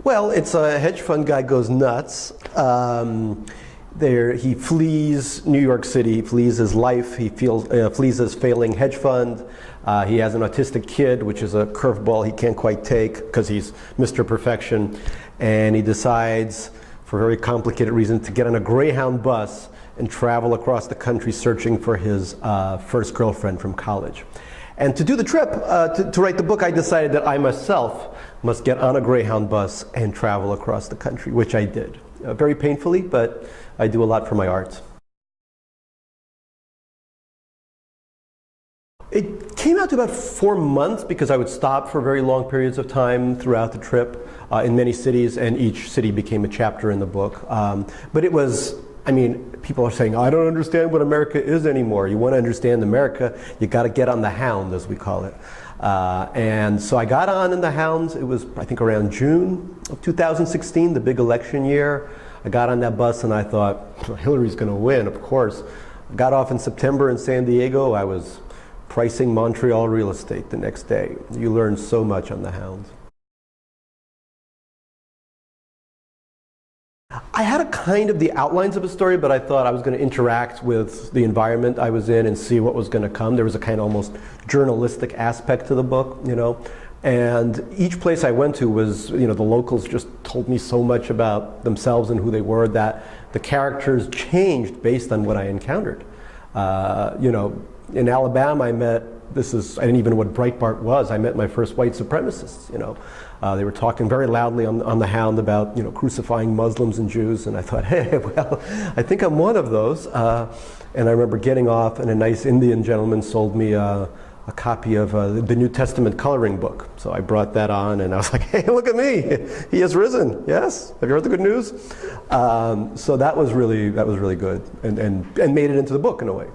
Well, it's a hedge fund guy goes nuts. He flees New York City, he flees his life, flees his failing hedge fund. He has an autistic kid, which is a curveball he can't quite take because he's Mr. Perfection. And he decides, for a very complicated reason, to get on a Greyhound bus and travel across the country searching for his first girlfriend from college. And to do the trip, to write the book, I decided that I myself must get on a Greyhound bus and travel across the country, which I did. Very painfully, but I do a lot for my art. It came out to about 4 months because I would stop for very long periods of time throughout the trip in many cities, and each city became a chapter in the book. But it was, I mean, people are saying, I don't understand what America is anymore. You want to understand America, you got to get on the Hound, as we call it. And so I got on in the Hound. It was, I think, around June of 2016, the big election year. I got on that bus and I thought, well, Hillary's going to win, of course. I got off in September in San Diego. I was pricing Montreal real estate the next day. You learn so much on the Hound. I had a kind of the outlines of a story, but I thought I was going to interact with the environment I was in and see what was going to come. There was a kind of almost journalistic aspect to the book, you know. And each place I went to was, you know, the locals just told me so much about themselves and who they were that the characters changed based on what I encountered. You know, in Alabama I met, I didn't even know what Breitbart was. I met my first white supremacists, you know. They were talking very loudly on the Hound about, you know, crucifying Muslims and Jews, and I thought, hey, well, I think I'm one of those. And I remember getting off, and a nice Indian gentleman sold me a copy of the New Testament coloring book. So I brought that on, and I was like, hey, look at me, he has risen. Yes, have you heard the good news? So that was really good, and made it into the book in a way.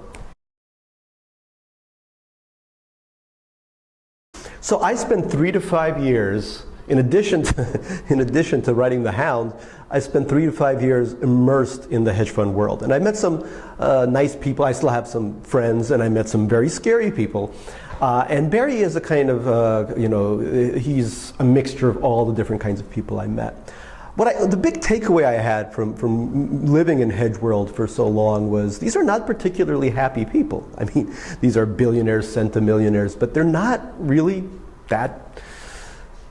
So I spent 3 to 5 years, in addition to writing The Hound, I spent 3 to 5 years immersed in the hedge fund world. And I met some nice people. I still have some friends, and I met some very scary people. And Barry is a kind of, you know, he's a mixture of all the different kinds of people I met. The big takeaway I had from living in hedge world for so long was these are not particularly happy people. I mean, these are billionaires, centimillionaires, but they're not really that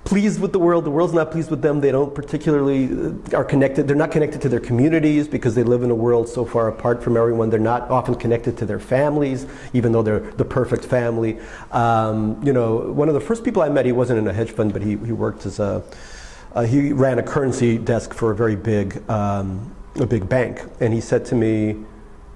pleased with the world. The world's not pleased with them. They don't particularly are connected. They're not connected to their communities because they live in a world so far apart from everyone. They're not often connected to their families, even though they're the perfect family. You know, one of the first people I met, he wasn't in a hedge fund, but he worked as he ran a currency desk for a very big, bank. And he said to me,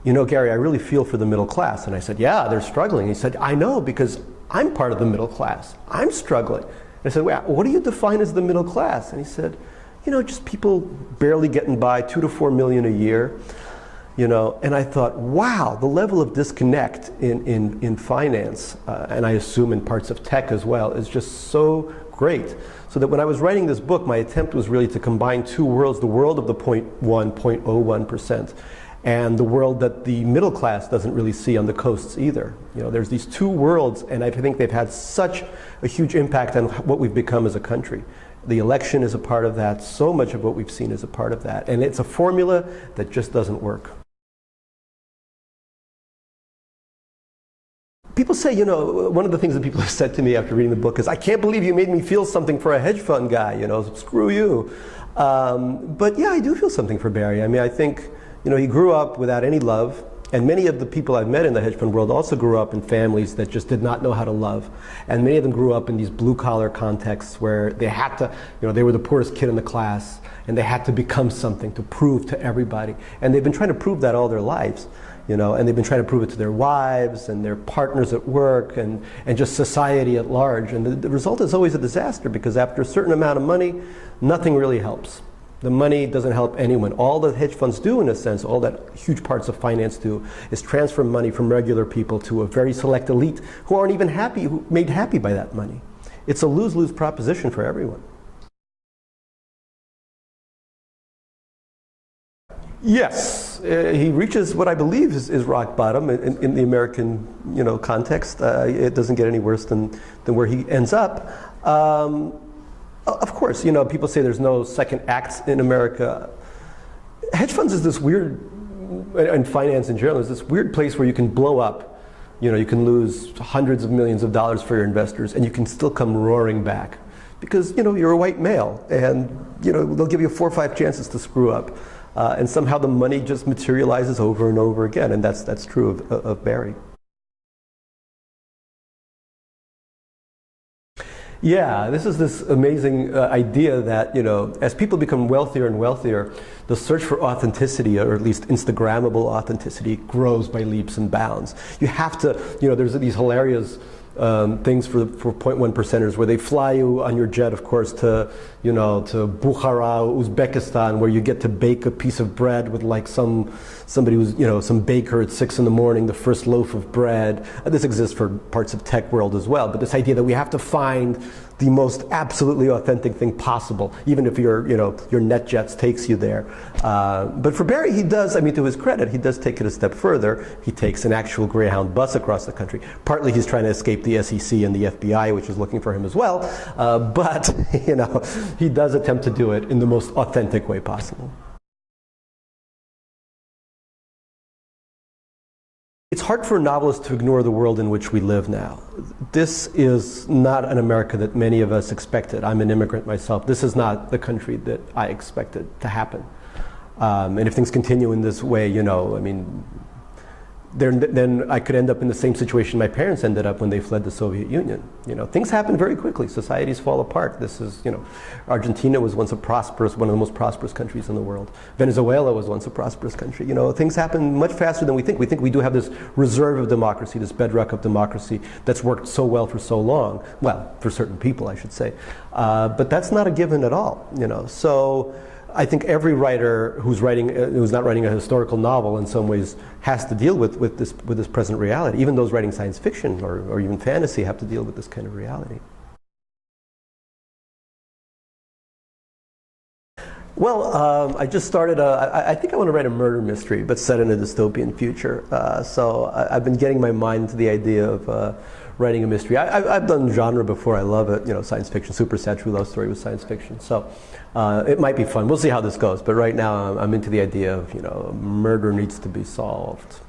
you know, Gary, I really feel for the middle class. And I said, yeah, they're struggling. He said, I know, because I'm part of the middle class. I'm struggling. And I said, well, what do you define as the middle class? And he said, you know, just people barely getting by, 2 to 4 million a year. You know, and I thought, wow, the level of disconnect in finance, and I assume in parts of tech as well, is just so great. So that when I was writing this book, my attempt was really to combine two worlds, the world of the 0.01% and the world that the middle class doesn't really see on the coasts either. You know, there's these two worlds, and I think they've had such a huge impact on what we've become as a country. The election is a part of that. So much of what we've seen is a part of that. And it's a formula that just doesn't work. People say, you know, one of the things that people have said to me after reading the book is, I can't believe you made me feel something for a hedge fund guy, you know, screw you. But yeah, I do feel something for Barry. I mean, I think, you know, he grew up without any love, and many of the people I've met in the hedge fund world also grew up in families that just did not know how to love. And many of them grew up in these blue-collar contexts where they had to, you know, they were the poorest kid in the class, and they had to become something to prove to everybody. And they've been trying to prove that all their lives. You know, and they've been trying to prove it to their wives and their partners at work and just society at large. And the result is always a disaster, because after a certain amount of money, nothing really helps. The money doesn't help anyone. All the hedge funds do, in a sense, all that huge parts of finance do, is transfer money from regular people to a very select elite who aren't even happy, who made happy by that money. It's a lose-lose proposition for everyone. Yes, he reaches what I believe is rock bottom in the American, you know, context. It doesn't get any worse than where he ends up. Of course, people say there's no second act in America. Hedge funds is this weird, and finance in general, is this weird place where you can blow up. You can lose hundreds of millions of dollars for your investors, and you can still come roaring back. Because, you're a white male, and, they'll give you 4 or 5 chances to screw up. And somehow the money just materializes over and over again, and that's true of Barry. Yeah, this is this amazing idea that, as people become wealthier and wealthier, the search for authenticity, or at least Instagrammable authenticity, grows by leaps and bounds. You have to, there's these hilarious things for 0.1 percenters where they fly you on your jet, of course, to Bukhara, Uzbekistan, where you get to bake a piece of bread with like somebody who's, some baker at 6 in the morning, the first loaf of bread. This exists for parts of tech world as well, but this idea that we have to find the most absolutely authentic thing possible, even if your NetJets takes you there. But for Barry, he does, to his credit, he does take it a step further. He takes an actual Greyhound bus across the country. Partly he's trying to escape the SEC and the FBI, which is looking for him as well. But, he does attempt to do it in the most authentic way possible. It's hard for a novelist to ignore the world in which we live now. This is not an America that many of us expected. I'm an immigrant myself. This is not the country that I expected to happen. And if things continue in this way, then I could end up in the same situation my parents ended up when they fled the Soviet Union. Things happen very quickly. Societies fall apart. This is, Argentina was once one of the most prosperous countries in the world. Venezuela was once a prosperous country. Things happen much faster than we think. We think we do have this reserve of democracy, this bedrock of democracy that's worked so well for so long. Well, for certain people, I should say. But that's not a given at all. So I think every writer who's not writing a historical novel in some ways has to deal with this present reality. Even those writing science fiction or even fantasy have to deal with this kind of reality. Well, I just started I think I want to write a murder mystery, but set in a dystopian future. So I've been getting my mind to the idea of writing a mystery. I've done genre before. I love it. Science fiction, super sad true love story with science fiction. So it might be fun. We'll see how this goes. But right now I'm into the idea of, murder needs to be solved.